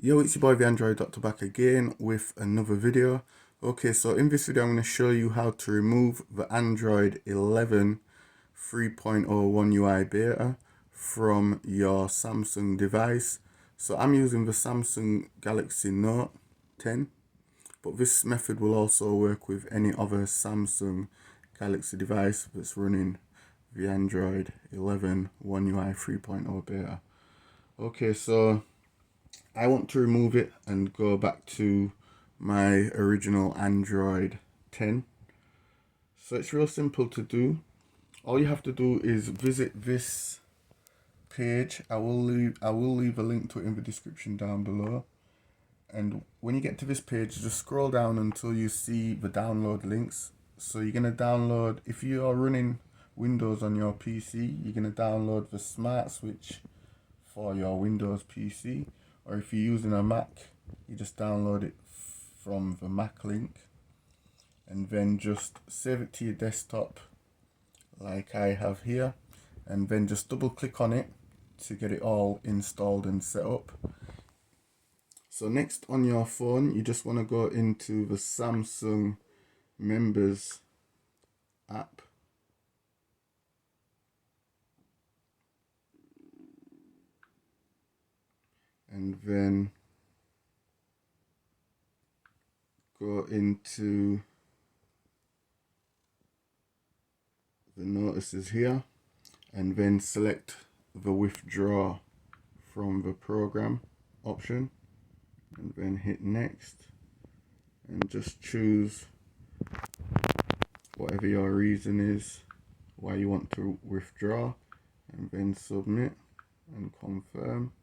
Yo, it's your boy the Android Doctor back again with another video. Okay, so in this video I'm going to show you how to remove the Android 11 3.01 UI beta from your Samsung device. So I'm using the Samsung Galaxy Note 10, but this method will also work with any other Samsung Galaxy device that's running the Android 11 One UI 3.0 beta. Okay, so I want to remove it and go back to my original Android 10. So it's real simple to do. All you have to do is visit this page. I will leave a link to it in the description down below. And when you get to this page, just scroll down until you see the download links. So you're going to download, if you are running Windows on your PC, you're going to download the Smart Switch for your Windows PC. Or if you're using a Mac, you just download it from the Mac link and then just save it to your desktop like I have here, and then just double click on it to get it all installed and set up. So next on your phone, you just want to go into the Samsung Members app. And then go into the notices here and then select the withdraw from the program option and then hit next and just choose whatever your reason is why you want to withdraw, and then submit and confirm,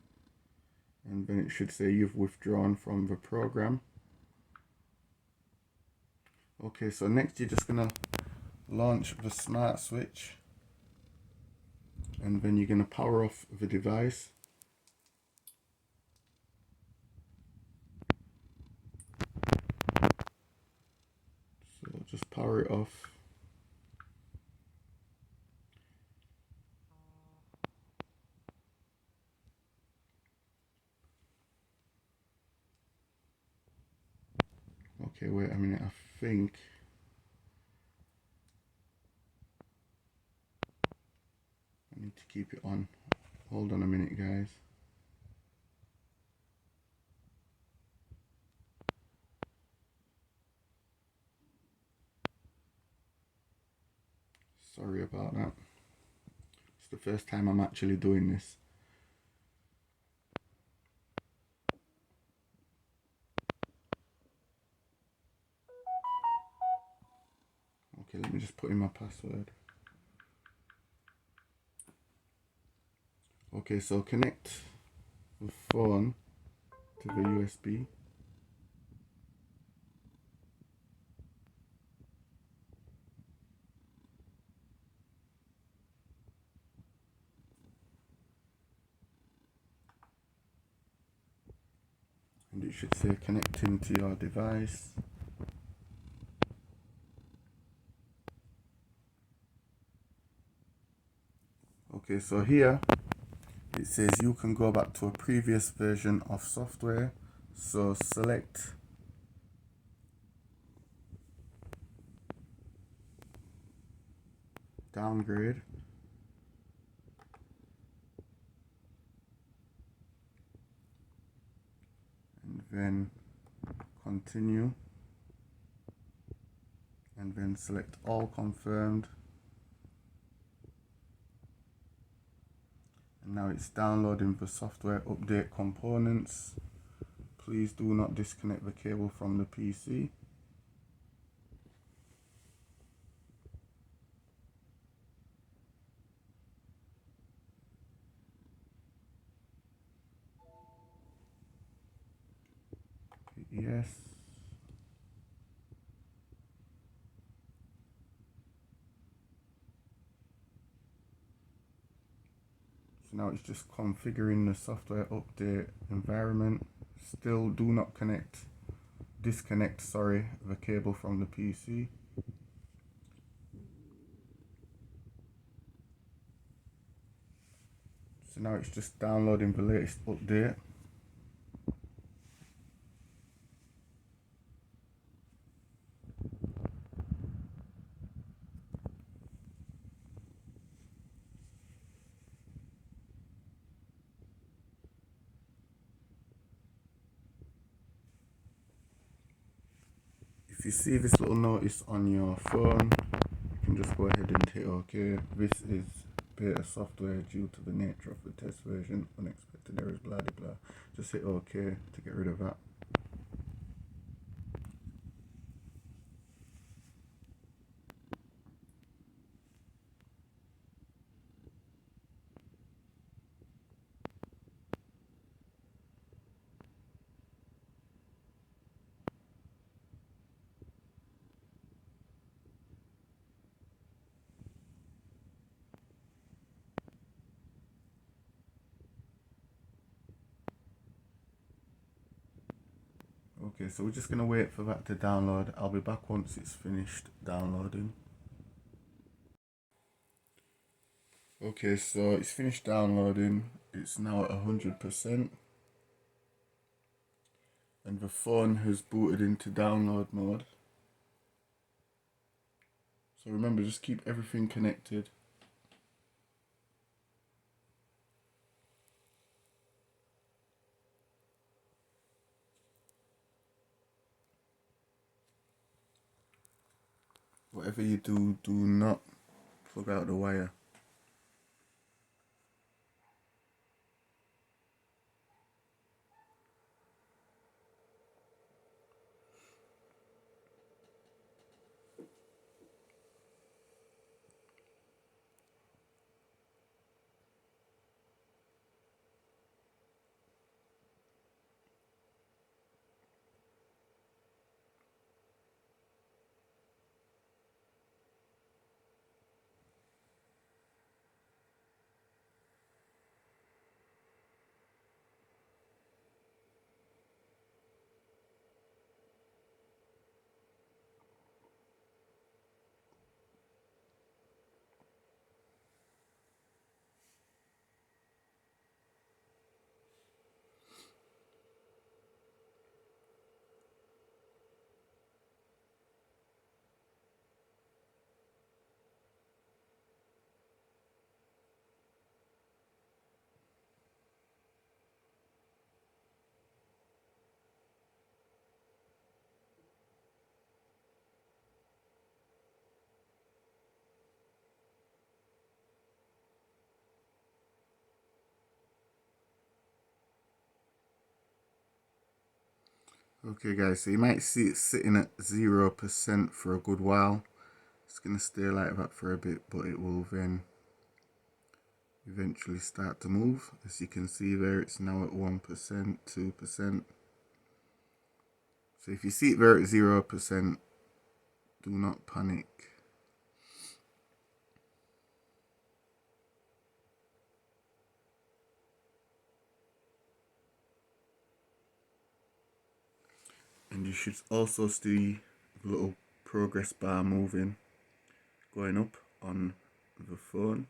and then it should say you've withdrawn from the program. Okay, so next you're just gonna launch the Smart Switch and then you're gonna power off the device. So just power it off. Okay, wait a minute, I think I need to keep it on. Hold on a minute, guys. Sorry about that. It's the first time I'm actually doing this. Okay, let me just put in my password. Okay, so connect the phone to the USB. And it should say connecting to your device. Okay, so here it says you can go back to a previous version of software. So select downgrade. And then continue. And then select all confirmed. And now it's downloading the software update components. Please do not disconnect the cable from the PC. Yes. So now it's just configuring the software update environment. Still do not disconnect the cable from the PC. So now it's just downloading the latest update. if you see this little notice on your phone, you can just go ahead and hit OK. This is beta software due to the nature of the test version. Unexpected errors, blah blah blah. Just hit OK to get rid of that. Okay, so we're just going to wait for that to download. I'll be back once it's finished downloading. Okay, so it's finished downloading. It's now at 100%. And the phone has booted into download mode. So remember, just keep everything connected. Whatever you do, do not plug out the wire. Okay guys, so you might see it sitting at 0% for a good while. It's going to stay like that for a bit, but it will then eventually start to move. As you can see there, it's now at 1%, 2%. So if you see it there at 0%, do not panic. And you should also see the little progress bar moving, going up on the phone.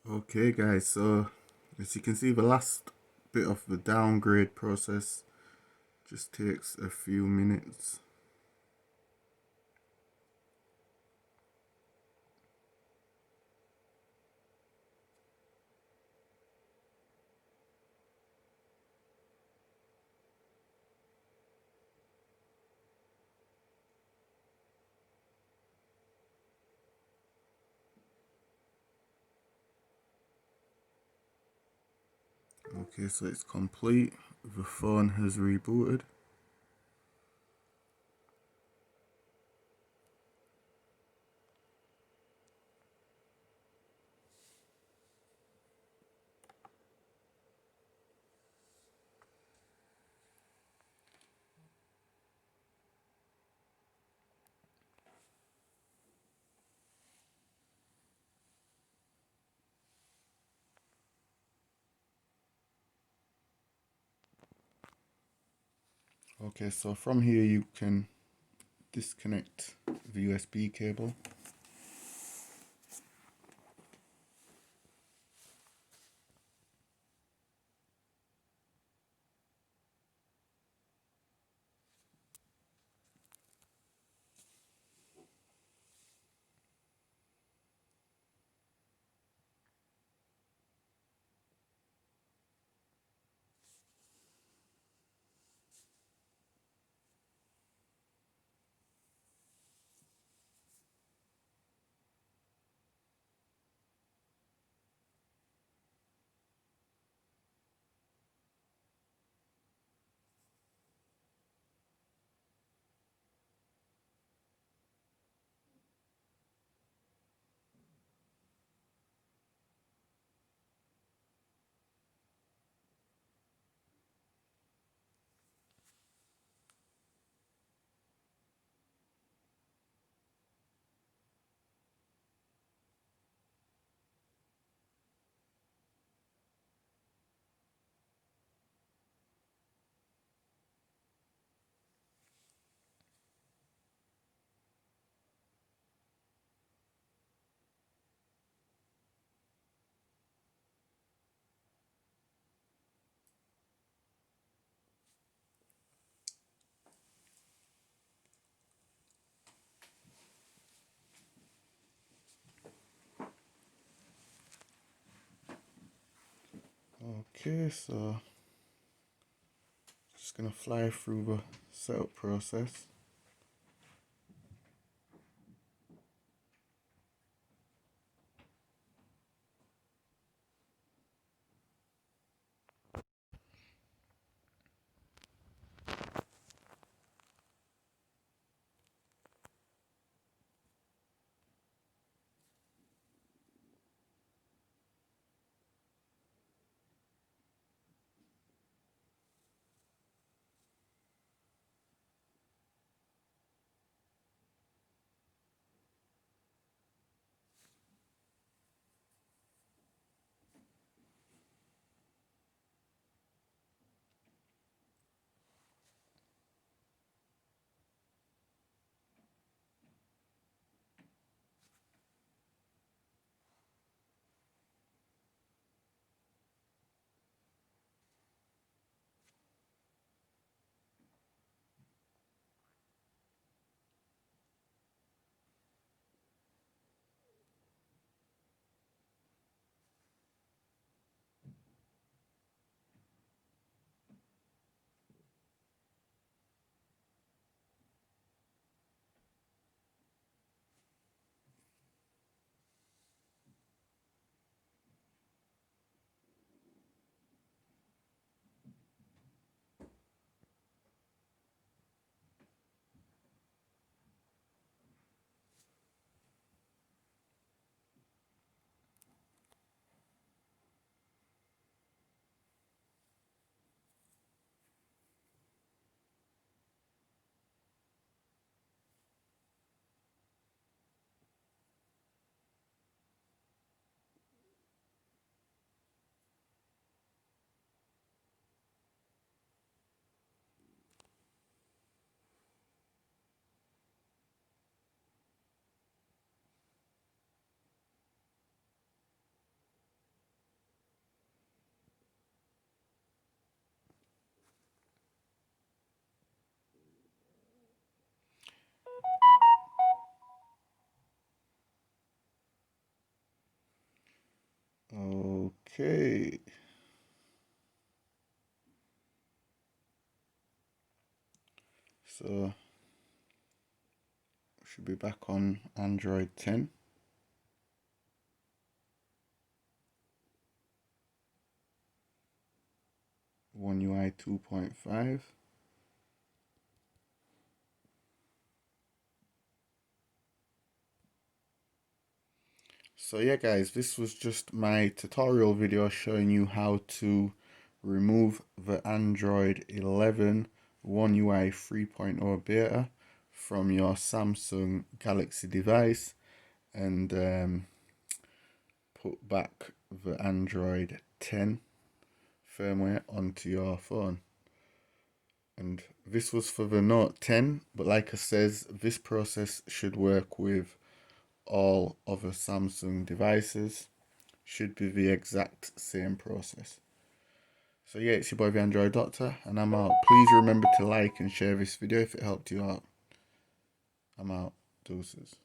Okay guys, so as you can see, the last bit of the downgrade process just takes a few minutes. Okay, so it's complete. The phone has rebooted. Okay, so from here you can disconnect the USB cable. Okay, so just gonna fly through the setup process. Okay. So should be back on Android 10. One UI 2.5. So yeah guys, this was just my tutorial video showing you how to remove the Android 11 One UI 3.0 beta from your Samsung Galaxy device and put back the Android 10 firmware onto your phone. And this was for the Note 10, but like I says, this process should work with all other Samsung devices. Should be the exact same process. So yeah, it's your boy the Android Doctor, and I'm out. Please remember to like and share this video if it helped you out. I'm out. Deuces.